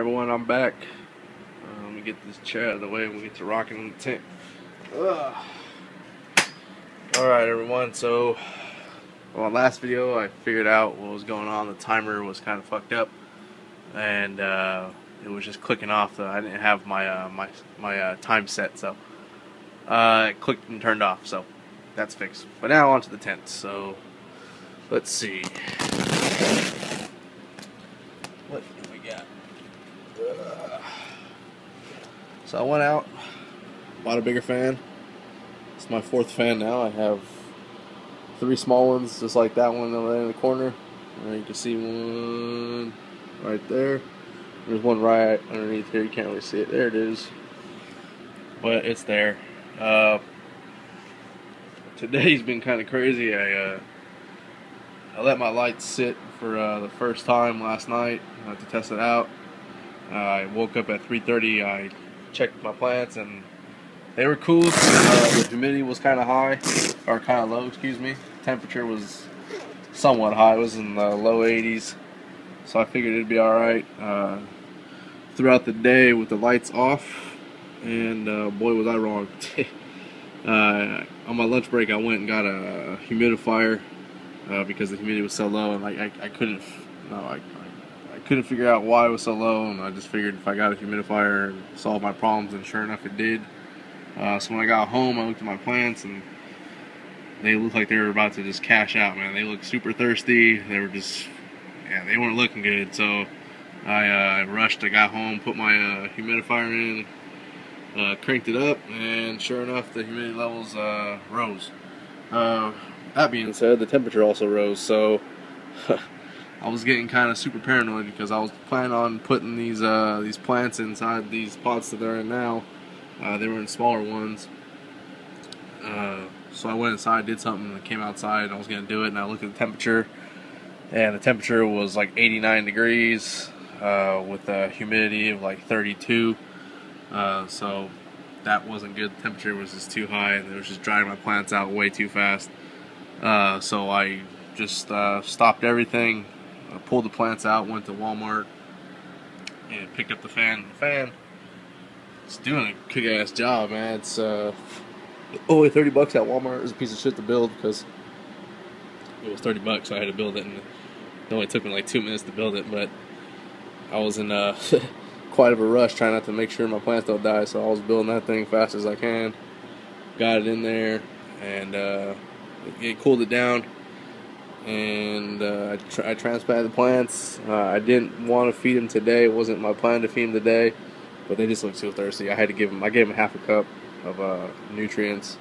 everyone, I'm back. Let me get this chair out of the way and we get to rocking on the tent. Alright everyone, so last video I figured out what was going on. The timer was kind of fucked up and it was just clicking off. I didn't have my time set, so it clicked and turned off, so that's fixed. But now onto the tent. So let's see. What do we got? So I went out, bought a bigger fan. It's my fourth fan now. I have 3 small ones, just like that one over there in the corner. And you can see one right there. There's one right underneath here. You can't really see it. There it is. But it's there. Today's been kind of crazy. I let my lights sit for the first time last night to test it out. I woke up at 3:30. I checked my plants and they were cool. The humidity was kind of high, or kind of low, excuse me. Temperature was somewhat high. It was in the low 80s, so I figured it'd be alright throughout the day with the lights off. And boy was I wrong. On my lunch break I went and got a humidifier because the humidity was so low, and I couldn't figure out why it was so low, and I just figured if I got a humidifier and solved my problems, and sure enough it did. So when I got home I looked at my plants and they looked like they were about to just cash out, man. They looked super thirsty. They were just, yeah, they weren't looking good. So I rushed. I got home, put my humidifier in, cranked it up, and sure enough the humidity levels rose. That being said, the temperature also rose, so I was getting kind of super paranoid because I was planning on putting these plants inside these pots that they're in now. They were in smaller ones. So I went inside, did something, and came outside, and I was going to do it, and I looked at the temperature, and the temperature was like 89 degrees with a humidity of like 32. So that wasn't good. The temperature was just too high, and it was just drying my plants out way too fast. So I just stopped everything, pulled the plants out, went to Walmart, and picked up the fan. The fan, it's doing a kick-ass job, man. It's only $30 at Walmart. It was a piece of shit to build because it was $30, so I had to build it, and it only took me like 2 minutes to build it. But I was in quite of a rush, trying not to make sure my plants don't die, so I was building that thing fast as I can. Got it in there, and it cooled it down, and I transplanted the plants. I didn't want to feed them today. It wasn't my plan to feed them today, but they just looked so thirsty. I gave them half a cup of nutrients.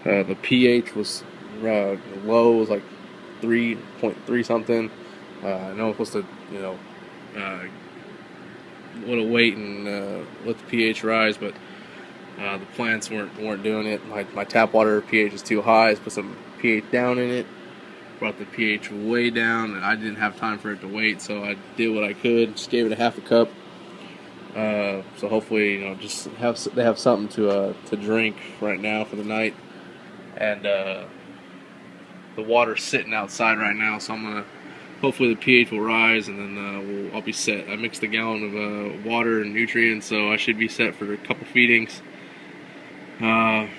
The pH was low. It was like 3.3 something. I know I'm supposed to, want to wait and let the pH rise, but the plants weren't doing it. My tap water pH is too high. I put some pH down in it, brought the pH way down, and I didn't have time for it to wait, so I did what I could. Just gave it a half a cup. So hopefully, just they have something to drink right now for the night. And the water's sitting outside right now, so I'm gonna. Hopefully the pH will rise, and then I'll be set. I mixed a gallon of water and nutrients, so I should be set for a couple feedings. And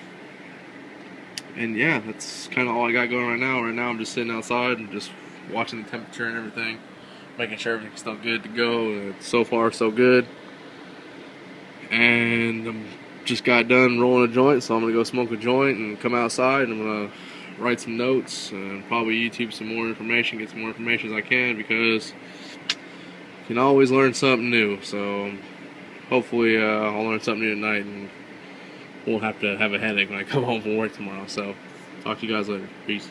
yeah, that's kind of all I got going right now. Right now I'm just sitting outside and just watching the temperature and everything, making sure everything's still good to go. So far so good. And I just got done rolling a joint, so I'm gonna go smoke a joint and come outside, and I'm gonna write some notes and probably YouTube some more information, get some more information as I can, because you can always learn something new. So hopefully I'll learn something new tonight and won't have to have a headache when I come home from work tomorrow. So talk to you guys later. Peace.